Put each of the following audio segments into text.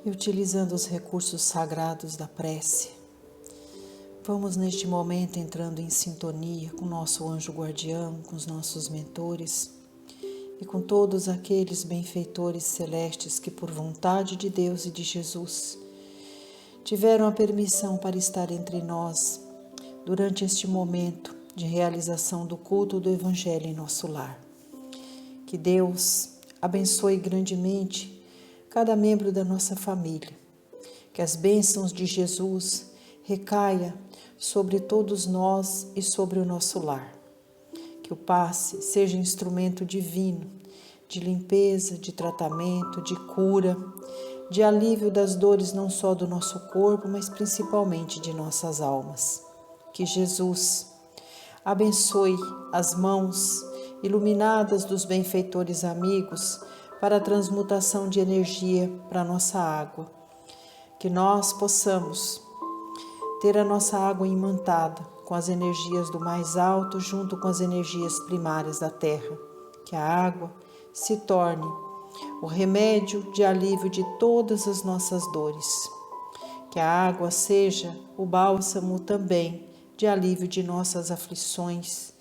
E utilizando os recursos sagrados da prece, vamos neste momento entrando em sintonia com o nosso anjo guardião, com os nossos mentores e com todos aqueles benfeitores celestes que, por vontade de Deus e de Jesus, tiveram a permissão para estar entre nós durante este momento de realização do culto do Evangelho em nosso lar. Que Deus abençoe grandemente cada membro da nossa família, que as bênçãos de Jesus recaia sobre todos nós e sobre o nosso lar. Que o passe seja instrumento divino de limpeza, de tratamento, de cura, de alívio das dores não só do nosso corpo, mas principalmente de nossas almas. Que Jesus abençoe as mãos iluminadas dos benfeitores amigos para a transmutação de energia para a nossa água. Que nós possamos ter a nossa água imantada com as energias do mais alto junto com as energias primárias da terra. Que a água se torne o remédio de alívio de todas as nossas dores. Que a água seja o bálsamo também de alívio de nossas aflições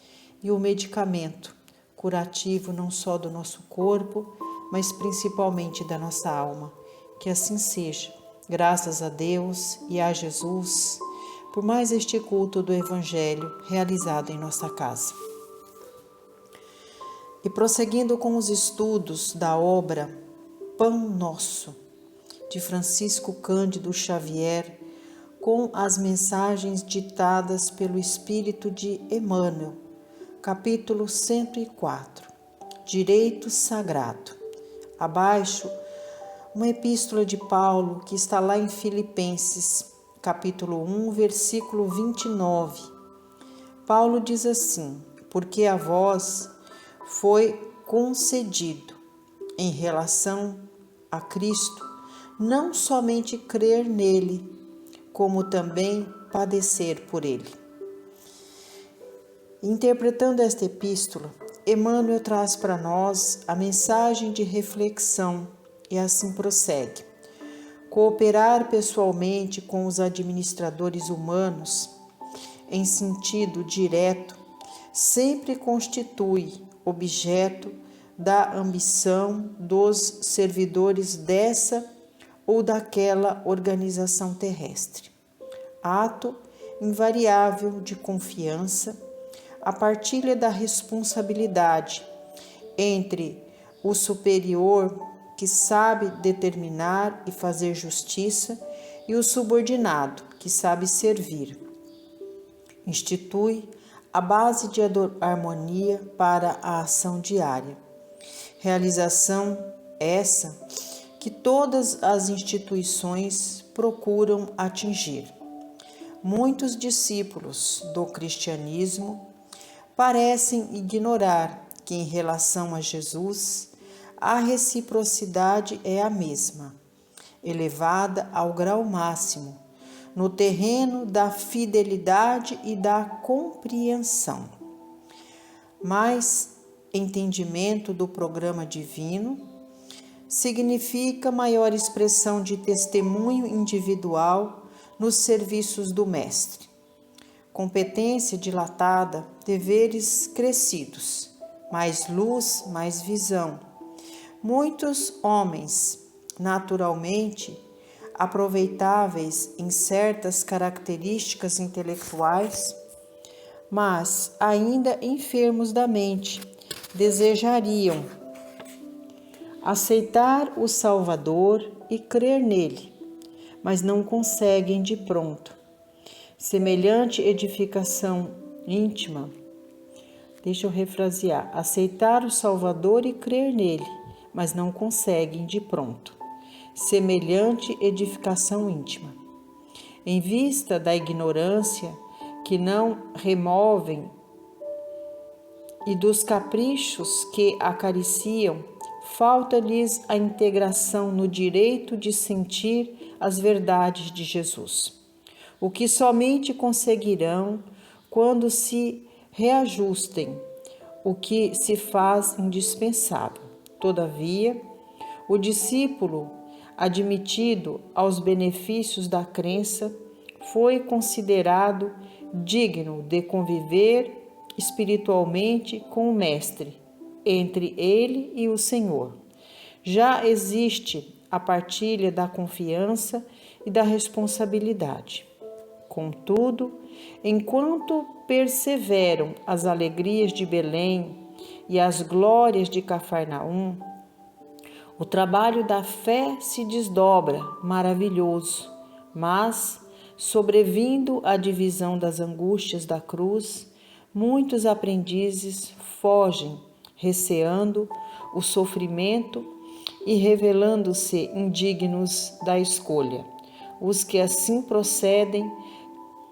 e o medicamento curativo não só do nosso corpo, mas principalmente da nossa alma. Que assim seja, graças a Deus e a Jesus, por mais este culto do Evangelho realizado em nossa casa. E prosseguindo com os estudos da obra Pão Nosso, de Francisco Cândido Xavier, com as mensagens ditadas pelo Espírito de Emmanuel, capítulo 104, Direito Sagrado. Abaixo, uma epístola de Paulo que está lá em Filipenses, capítulo 1, versículo 29. Paulo diz assim: porque a vós foi concedido, em relação a Cristo, não somente crer nele, como também padecer por ele. Interpretando esta epístola, Emmanuel traz para nós a mensagem de reflexão e assim prossegue. Cooperar pessoalmente com os administradores humanos, em sentido direto, sempre constitui objeto da ambição dos servidores dessa ou daquela organização terrestre. Ato invariável de confiança, a partilha da responsabilidade entre o superior, que sabe determinar e fazer justiça, e o subordinado, que sabe servir. Institui a base de harmonia para a ação diária. Realização essa que todas as instituições procuram atingir. Muitos discípulos do cristianismo parecem ignorar que, em relação a Jesus, a reciprocidade é a mesma, elevada ao grau máximo, no terreno da fidelidade e da compreensão. Mas entendimento do programa divino significa maior expressão de testemunho individual nos serviços do Mestre. Competência dilatada, deveres crescidos, mais luz, mais visão. Muitos homens, naturalmente aproveitáveis em certas características intelectuais, mas ainda enfermos da mente, desejariam aceitar o Salvador e crer nele, mas não conseguem de pronto. Semelhante edificação íntima, deixa eu refrasear, aceitar o Salvador e crer nele, mas não conseguem de pronto. Semelhante edificação íntima. Em vista da ignorância que não removem e dos caprichos que acariciam, falta-lhes a integração no direito de sentir as verdades de Jesus, o que somente conseguirão quando se reajustem, o que se faz indispensável. Todavia, o discípulo admitido aos benefícios da crença, foi considerado digno de conviver espiritualmente com o Mestre, entre ele e o Senhor. Já existe a partilha da confiança e da responsabilidade. Contudo, enquanto perseveram as alegrias de Belém e as glórias de Cafarnaum, o trabalho da fé se desdobra maravilhoso, mas, sobrevindo a divisão das angústias da cruz, muitos aprendizes fogem, receando o sofrimento e revelando-se indignos da escolha. Os que assim procedem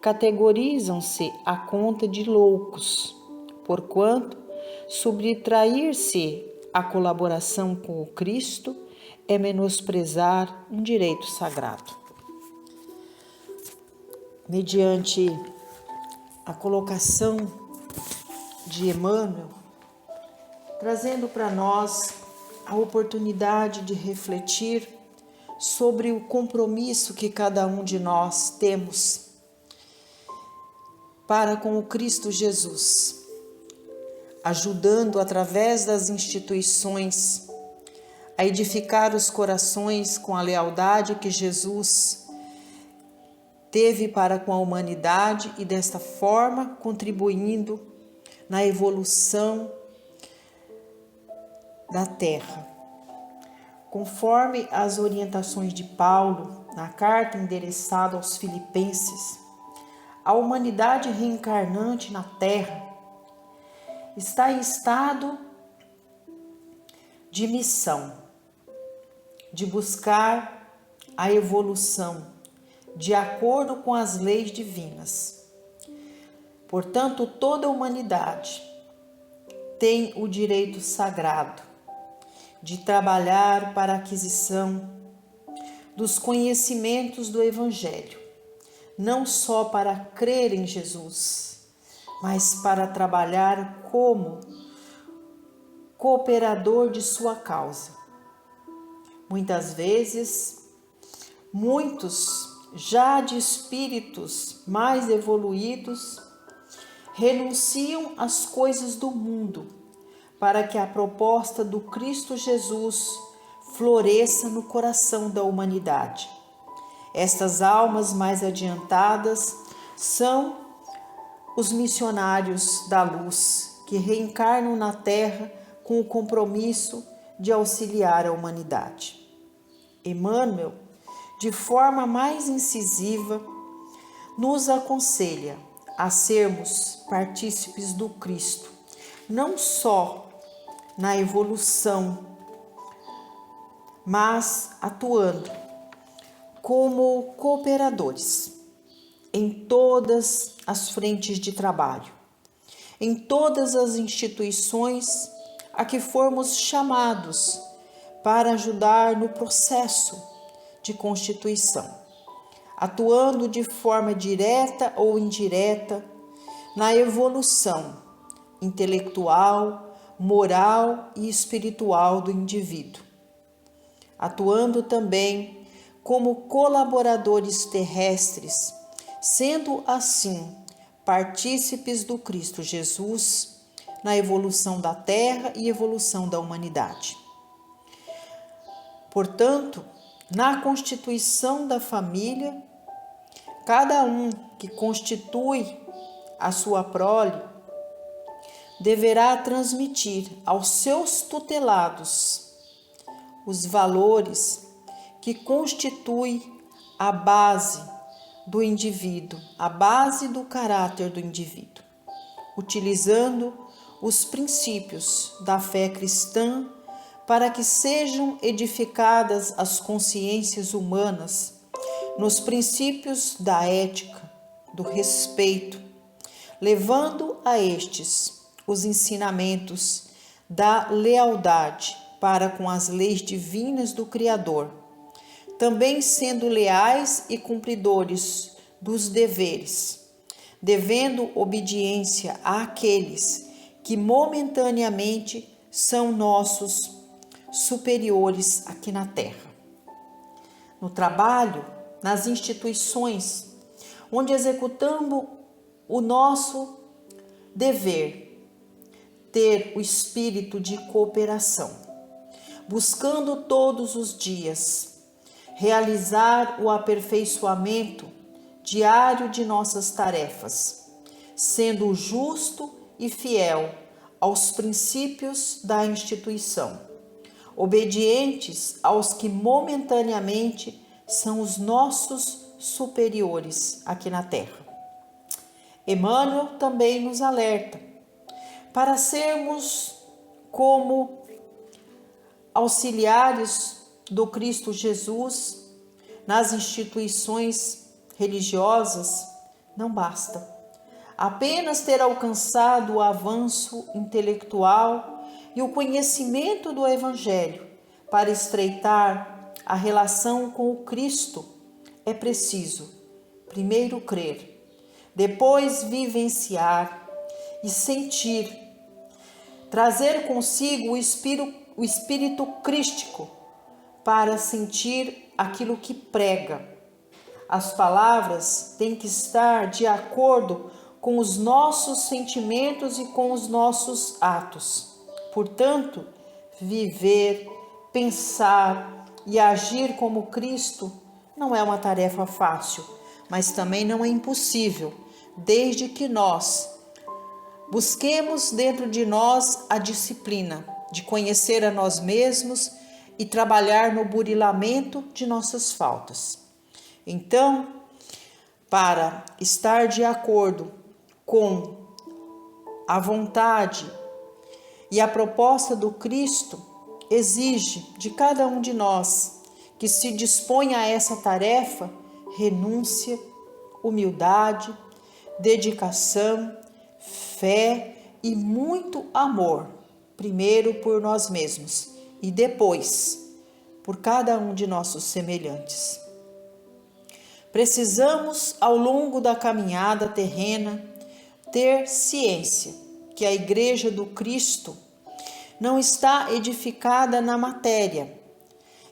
categorizam-se à conta de loucos, porquanto subtrair-se à colaboração com o Cristo é menosprezar um direito sagrado. Mediante a colocação de Emmanuel, trazendo para nós a oportunidade de refletir sobre o compromisso que cada um de nós temos para com o Cristo Jesus, ajudando através das instituições a edificar os corações com a lealdade que Jesus teve para com a humanidade e desta forma contribuindo na evolução da terra. Conforme as orientações de Paulo na carta endereçada aos Filipenses, a humanidade reencarnante na terra está em estado de missão, de buscar a evolução de acordo com as leis divinas. Portanto, toda a humanidade tem o direito sagrado de trabalhar para a aquisição dos conhecimentos do Evangelho, não só para crer em Jesus, mas para trabalhar como cooperador de sua causa. Muitas vezes, muitos já de espíritos mais evoluídos renunciam às coisas do mundo para que a proposta do Cristo Jesus floresça no coração da humanidade. Estas almas mais adiantadas são os missionários da luz, que reencarnam na Terra com o compromisso de auxiliar a humanidade. Emmanuel, de forma mais incisiva, nos aconselha a sermos partícipes do Cristo, não só na evolução, mas atuando como cooperadores em todas as frentes de trabalho, em todas as instituições a que formos chamados para ajudar no processo de constituição, atuando de forma direta ou indireta na evolução intelectual, moral e espiritual do indivíduo, atuando também como colaboradores terrestres, sendo assim partícipes do Cristo Jesus na evolução da Terra e evolução da humanidade. Portanto, na constituição da família, cada um que constitui a sua prole deverá transmitir aos seus tutelados os valores que constituem a base do indivíduo, a base do caráter do indivíduo, utilizando os princípios da fé cristã para que sejam edificadas as consciências humanas nos princípios da ética, do respeito, levando a estes os ensinamentos da lealdade para com as leis divinas do Criador, também sendo leais e cumpridores dos deveres, devendo obediência àqueles que momentaneamente são nossos superiores aqui na terra. no trabalho, nas instituições, onde executamos o nosso dever, ter o espírito de cooperação, buscando todos os dias realizar o aperfeiçoamento diário de nossas tarefas, sendo justo e fiel aos princípios da instituição, obedientes aos que momentaneamente são os nossos superiores aqui na Terra. Emmanuel também nos alerta para sermos como auxiliares do Cristo Jesus nas instituições religiosas. Não basta apenas ter alcançado o avanço intelectual e o conhecimento do Evangelho para estreitar a relação com o Cristo. É preciso primeiro crer, depois vivenciar e sentir, trazer consigo o espírito crístico para sentir aquilo que prega. As palavras têm que estar de acordo com os nossos sentimentos e com os nossos atos. Portanto, viver, pensar e agir como Cristo não é uma tarefa fácil, mas também não é impossível, desde que nós busquemos dentro de nós a disciplina de conhecer a nós mesmos e trabalhar no burilamento de nossas faltas. Então, para estar de acordo com a vontade e a proposta do Cristo, exige de cada um de nós que se disponha a essa tarefa renúncia, humildade, dedicação, fé e muito amor, primeiro por nós mesmos e depois por cada um de nossos semelhantes. Precisamos, ao longo da caminhada terrena, ter ciência que a Igreja do Cristo não está edificada na matéria.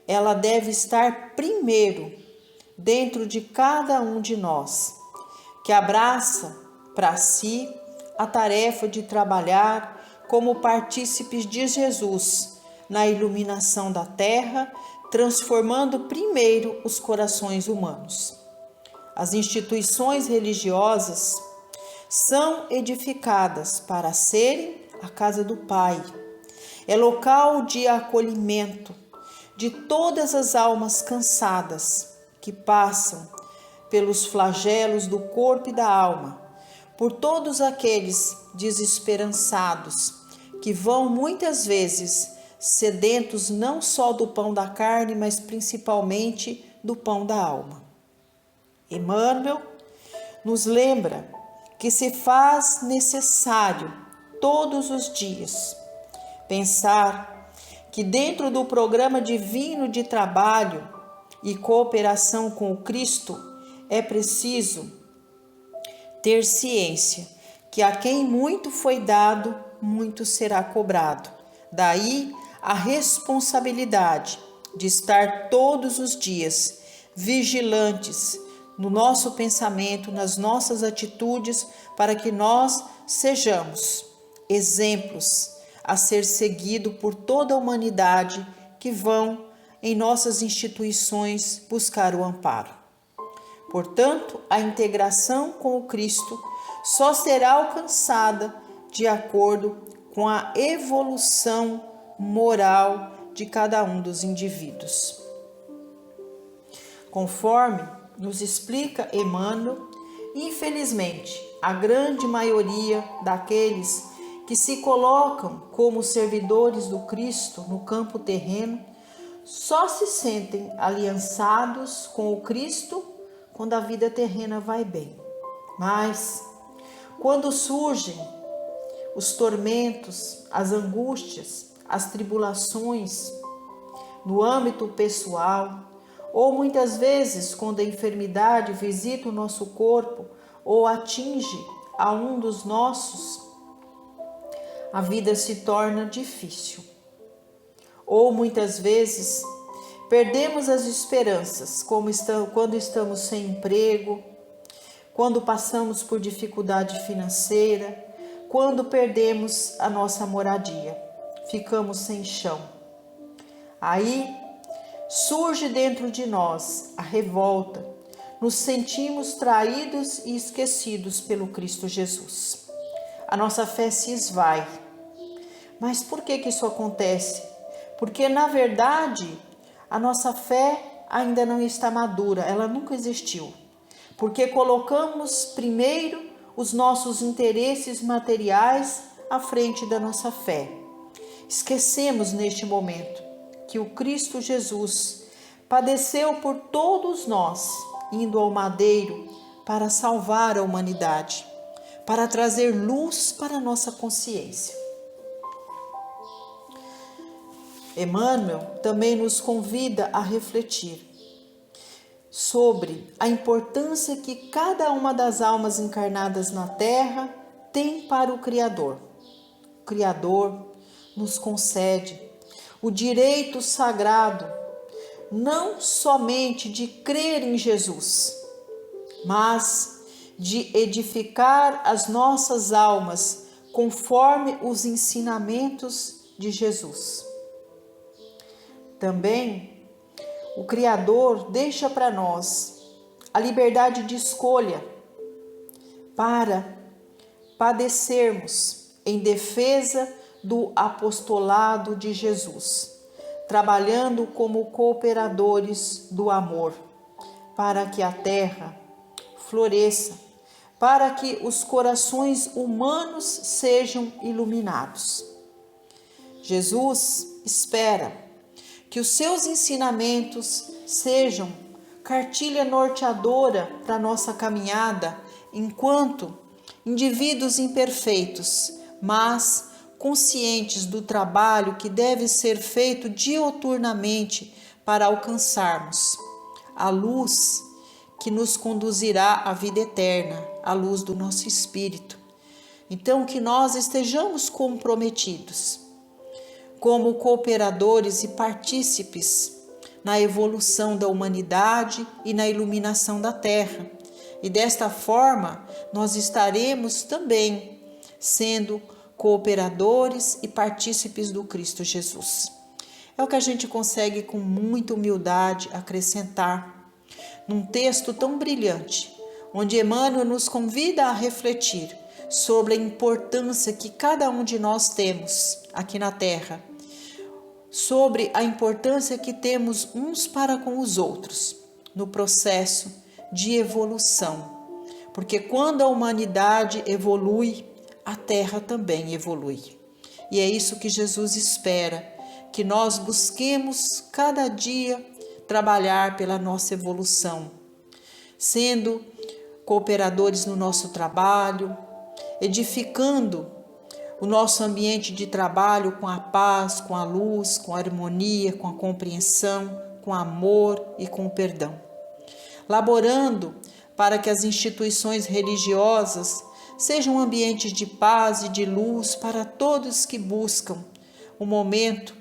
Ela deve estar primeiro dentro de cada um de nós, que abraça para si a tarefa de trabalhar como partícipes de Jesus na iluminação da terra, transformando primeiro os corações humanos. As instituições religiosas são edificadas para serem a casa do Pai. É local de acolhimento de todas as almas cansadas que passam pelos flagelos do corpo e da alma, por todos aqueles desesperançados que vão muitas vezes sedentos não só do pão da carne, mas principalmente do pão da alma. Emmanuel nos lembra que se faz necessário todos os dias pensar que dentro do programa divino de trabalho e cooperação com o Cristo é preciso ter ciência que a quem muito foi dado, muito será cobrado. Daí a responsabilidade de estar todos os dias vigilantes no nosso pensamento, nas nossas atitudes, para que nós sejamos exemplos a ser seguido por toda a humanidade que vão em nossas instituições buscar o amparo. Portanto, a integração com o Cristo só será alcançada de acordo com a evolução moral de cada um dos indivíduos. Conforme nos explica Emmanuel, infelizmente, a grande maioria daqueles que se colocam como servidores do Cristo no campo terreno só se sentem aliançados com o Cristo quando a vida terrena vai bem. Mas, quando surgem os tormentos, as angústias, as tribulações no âmbito pessoal, ou muitas vezes quando a enfermidade visita o nosso corpo ou atinge a um dos nossos, a vida se torna difícil. Ou muitas vezes Perdemos as esperanças, quando estamos sem emprego, quando passamos por dificuldade financeira, quando perdemos a nossa moradia, ficamos sem chão. Aí surge dentro de nós a revolta, nos sentimos traídos e esquecidos pelo Cristo Jesus. A nossa fé se esvai. Mas por que isso acontece? Porque, na verdade, a nossa fé ainda não está madura, ela nunca existiu. Porque colocamos primeiro os nossos interesses materiais à frente da nossa fé. Esquecemos neste momento que o Cristo Jesus padeceu por todos nós, indo ao madeiro para salvar a humanidade, para trazer luz para a nossa consciência. Emmanuel também nos convida a refletir sobre a importância que cada uma das almas encarnadas na Terra tem para o Criador. O Criador nos concede o direito sagrado não somente de crer em Jesus, mas de edificar as nossas almas conforme os ensinamentos de Jesus. Também o Criador deixa para nós a liberdade de escolha para padecermos em defesa do apostolado de Jesus, trabalhando como cooperadores do amor, para que a terra floresça, para que os corações humanos sejam iluminados. Jesus espera que os seus ensinamentos sejam cartilha norteadora para a nossa caminhada enquanto indivíduos imperfeitos, mas conscientes do trabalho que deve ser feito diuturnamente para alcançarmos a luz que nos conduzirá à vida eterna, a luz do nosso espírito. Então, que nós estejamos comprometidos como cooperadores e partícipes na evolução da humanidade e na iluminação da Terra. E desta forma, nós estaremos também sendo cooperadores e partícipes do Cristo Jesus. É o que a gente consegue com muita humildade acrescentar num texto tão brilhante, onde Emmanuel nos convida a refletir sobre a importância que cada um de nós temos aqui na Terra, sobre a importância que temos uns para com os outros no processo de evolução, porque quando a humanidade evolui, a Terra também evolui. E é isso que Jesus espera, que nós busquemos cada dia trabalhar pela nossa evolução, sendo cooperadores no nosso trabalho, edificando o nosso ambiente de trabalho com a paz, com a luz, com a harmonia, com a compreensão, com amor e com o perdão. Laborando para que as instituições religiosas sejam ambientes de paz e de luz para todos que buscam um momento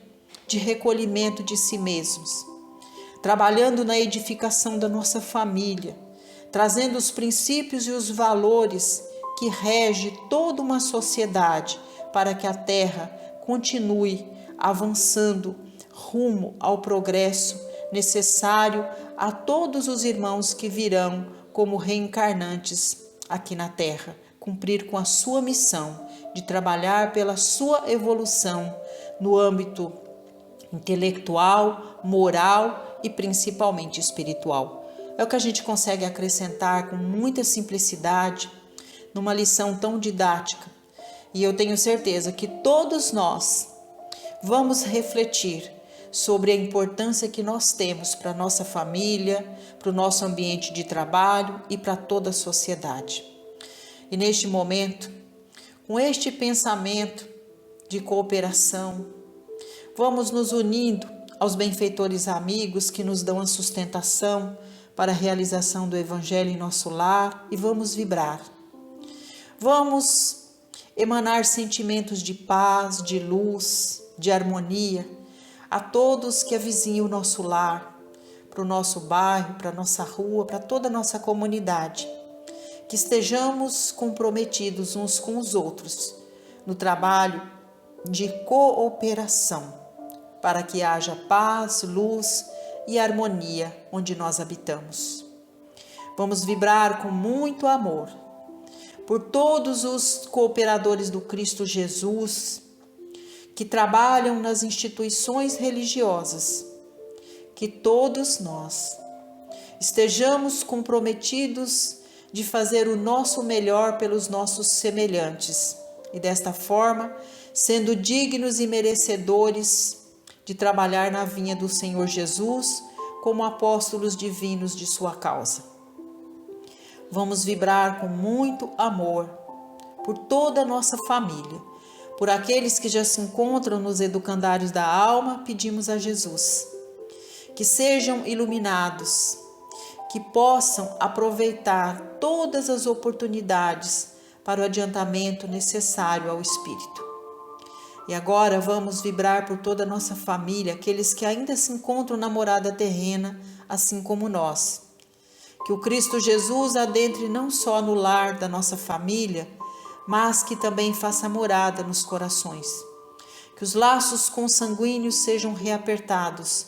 de recolhimento de si mesmos, trabalhando na edificação da nossa família, trazendo os princípios e os valores que rege toda uma sociedade para que a Terra continue avançando rumo ao progresso necessário a todos os irmãos que virão como reencarnantes aqui na Terra, cumprir com a sua missão de trabalhar pela sua evolução no âmbito intelectual, moral e principalmente espiritual. É o que a gente consegue acrescentar com muita simplicidade numa lição tão didática. E eu tenho certeza que todos nós vamos refletir sobre a importância que nós temos para a nossa família, para o nosso ambiente de trabalho e para toda a sociedade. E neste momento, com este pensamento de cooperação, vamos nos unindo aos benfeitores amigos que nos dão a sustentação para a realização do Evangelho em nosso lar e vamos vibrar. Vamos emanar sentimentos de paz, de luz, de harmonia, a todos que avizinham o nosso lar, para o nosso bairro, para a nossa rua, para toda a nossa comunidade. Que estejamos comprometidos uns com os outros no trabalho de cooperação, para que haja paz, luz e harmonia onde nós habitamos. Vamos vibrar com muito amor por todos os cooperadores do Cristo Jesus que trabalham nas instituições religiosas, que todos nós estejamos comprometidos de fazer o nosso melhor pelos nossos semelhantes e desta forma, sendo dignos e merecedores de trabalhar na vinha do Senhor Jesus como apóstolos divinos de sua causa. Vamos vibrar com muito amor por toda a nossa família, por aqueles que já se encontram nos educandários da alma, pedimos a Jesus que sejam iluminados, que possam aproveitar todas as oportunidades para o adiantamento necessário ao espírito. E agora vamos vibrar por toda a nossa família, aqueles que ainda se encontram na morada terrena, assim como nós. Que o Cristo Jesus adentre não só no lar da nossa família, mas que também faça morada nos corações. Que os laços consanguíneos sejam reapertados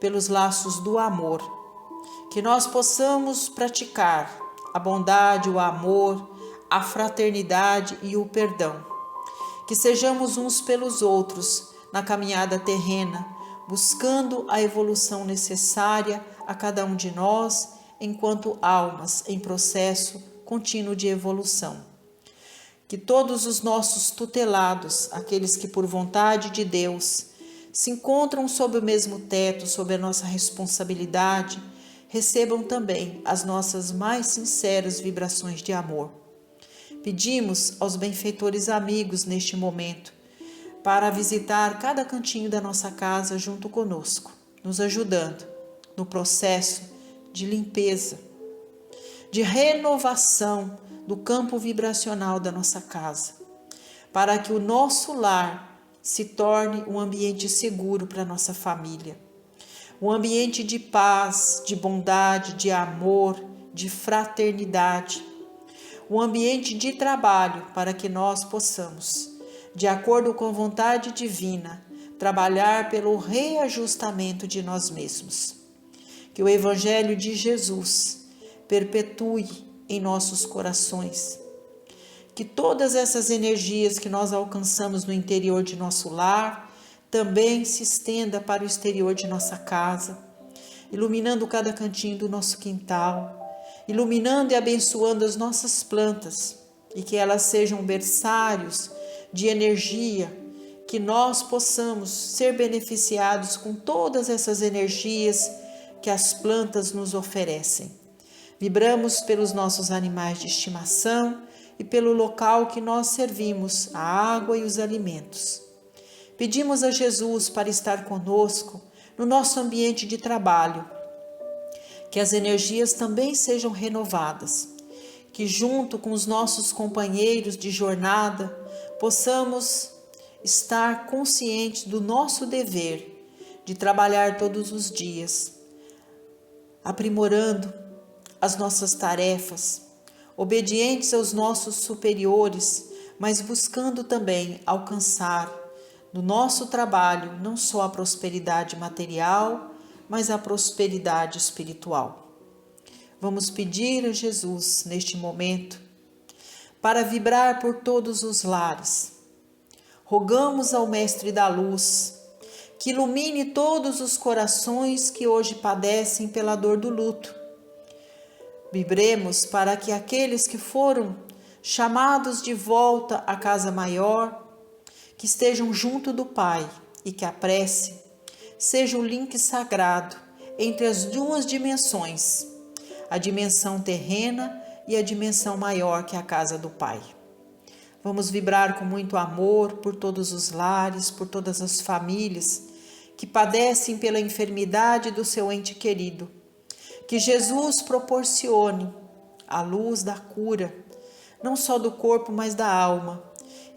pelos laços do amor. Que nós possamos praticar a bondade, o amor, a fraternidade e o perdão. Que sejamos uns pelos outros na caminhada terrena, buscando a evolução necessária a cada um de nós, enquanto almas em processo contínuo de evolução. Que todos os nossos tutelados, aqueles que por vontade de Deus se encontram sob o mesmo teto, sob a nossa responsabilidade, recebam também as nossas mais sinceras vibrações de amor. Pedimos aos benfeitores amigos neste momento para visitar cada cantinho da nossa casa junto conosco, nos ajudando no processo de limpeza, de renovação do campo vibracional da nossa casa, para que o nosso lar se torne um ambiente seguro para a nossa família, um ambiente de paz, de bondade, de amor, de fraternidade, um ambiente de trabalho para que nós possamos, de acordo com a vontade divina, trabalhar pelo reajustamento de nós mesmos. Que o Evangelho de Jesus perpetue em nossos corações. Que todas essas energias que nós alcançamos no interior de nosso lar também se estenda para o exterior de nossa casa, iluminando cada cantinho do nosso quintal, iluminando e abençoando as nossas plantas, e que elas sejam berçários de energia, que nós possamos ser beneficiados com todas essas energias que as plantas nos oferecem. Vibramos pelos nossos animais de estimação e pelo local que nós servimos, a água e os alimentos. Pedimos a Jesus para estar conosco no nosso ambiente de trabalho, que as energias também sejam renovadas, que junto com os nossos companheiros de jornada possamos estar conscientes do nosso dever de trabalhar todos os dias, aprimorando as nossas tarefas, obedientes aos nossos superiores, mas buscando também alcançar no nosso trabalho não só a prosperidade material, mas a prosperidade espiritual. Vamos pedir a Jesus neste momento para vibrar por todos os lares. Rogamos ao Mestre da Luz que ilumine todos os corações que hoje padecem pela dor do luto. Vibremos para que aqueles que foram chamados de volta à casa maior, que estejam junto do Pai e que a prece seja o link sagrado entre as duas dimensões, a dimensão terrena e a dimensão maior que é a casa do Pai. Vamos vibrar com muito amor por todos os lares, por todas as famílias que padecem pela enfermidade do seu ente querido. Que Jesus proporcione a luz da cura, não só do corpo, mas da alma,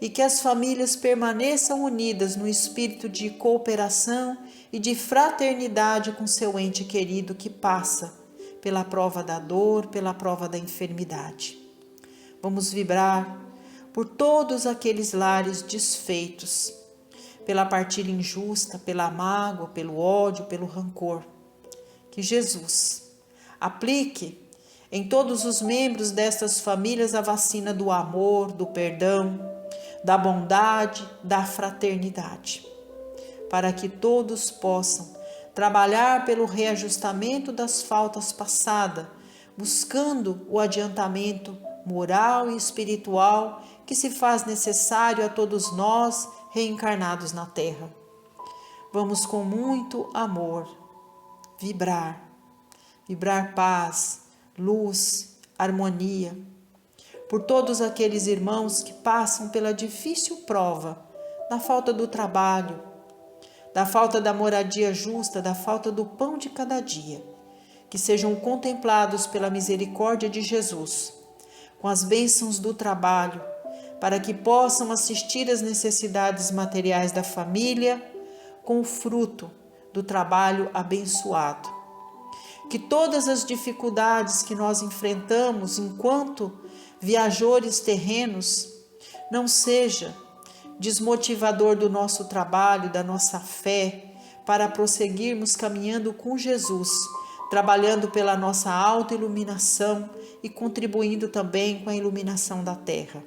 e que as famílias permaneçam unidas no espírito de cooperação e de fraternidade com seu ente querido que passa pela prova da dor, pela prova da enfermidade. Vamos vibrar por todos aqueles lares desfeitos, pela partilha injusta, pela mágoa, pelo ódio, pelo rancor. Que Jesus aplique em todos os membros destas famílias a vacina do amor, do perdão, da bondade, da fraternidade, para que todos possam trabalhar pelo reajustamento das faltas passadas, buscando o adiantamento moral e espiritual que se faz necessário a todos nós reencarnados na Terra. Vamos com muito amor vibrar paz, luz, harmonia, por todos aqueles irmãos que passam pela difícil prova da falta do trabalho, da falta da moradia justa, da falta do pão de cada dia, que sejam contemplados pela misericórdia de Jesus, com as bênçãos do trabalho, para que possam assistir às necessidades materiais da família com o fruto do trabalho abençoado. Que todas as dificuldades que nós enfrentamos enquanto viajores terrenos não seja desmotivador do nosso trabalho, da nossa fé, para prosseguirmos caminhando com Jesus, trabalhando pela nossa autoiluminação e contribuindo também com a iluminação da terra.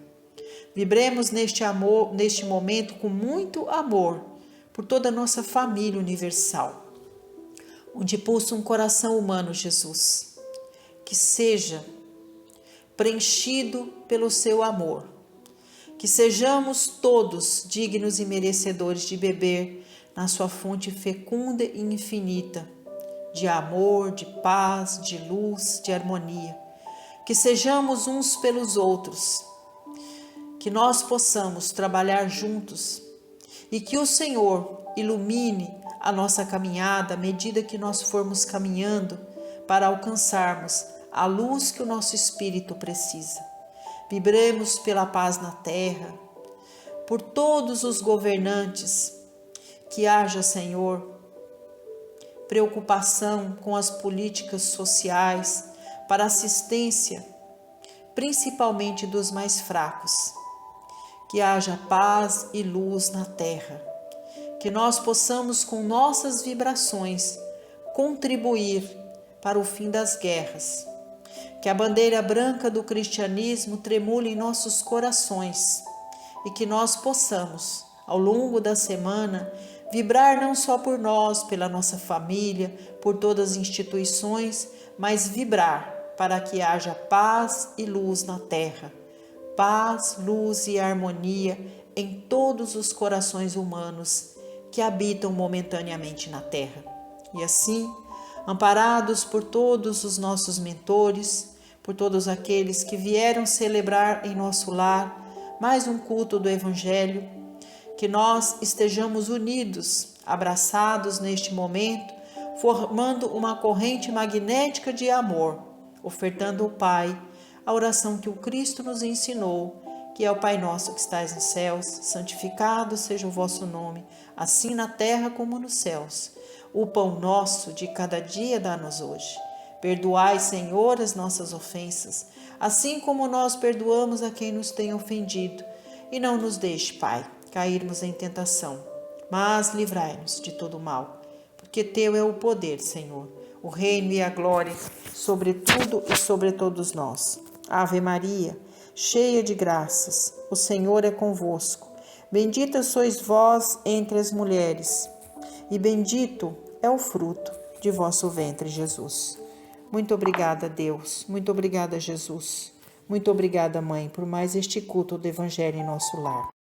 Vibremos neste momento com muito amor por toda a nossa família universal, onde pulsa um coração humano, Jesus, que seja preenchido pelo seu amor, que sejamos todos dignos e merecedores de beber na sua fonte fecunda e infinita, de amor, de paz, de luz, de harmonia, que sejamos uns pelos outros, que nós possamos trabalhar juntos e que o Senhor ilumine a nossa caminhada à medida que nós formos caminhando para alcançarmos a luz que o nosso espírito precisa. Vibremos pela paz na terra, por todos os governantes, que haja, Senhor, preocupação com as políticas sociais para assistência, principalmente dos mais fracos. Que haja paz e luz na terra, que nós possamos com nossas vibrações contribuir para o fim das guerras, que a bandeira branca do cristianismo tremule em nossos corações e que nós possamos, ao longo da semana, vibrar não só por nós, pela nossa família, por todas as instituições, mas vibrar para que haja paz e luz na terra. Paz, luz e harmonia em todos os corações humanos que habitam momentaneamente na terra. E assim, amparados por todos os nossos mentores, por todos aqueles que vieram celebrar em nosso lar mais um culto do Evangelho, que nós estejamos unidos, abraçados neste momento, formando uma corrente magnética de amor, ofertando ao Pai a oração que o Cristo nos ensinou, que é o Pai nosso que estais nos céus, santificado seja o vosso nome, assim na terra como nos céus. O pão nosso de cada dia dá-nos hoje. Perdoai, Senhor, as nossas ofensas, assim como nós perdoamos a quem nos tem ofendido. E não nos deixe, Pai, cairmos em tentação, mas livrai-nos de todo mal, porque teu é o poder, Senhor, o reino e a glória sobre tudo e sobre todos nós. Ave Maria, cheia de graças, o Senhor é convosco. Bendita sois vós entre as mulheres, e bendito é o fruto de vosso ventre, Jesus. Muito obrigada, Deus. Muito obrigada, Jesus. Muito obrigada, Mãe, por mais este culto do Evangelho em nosso lar.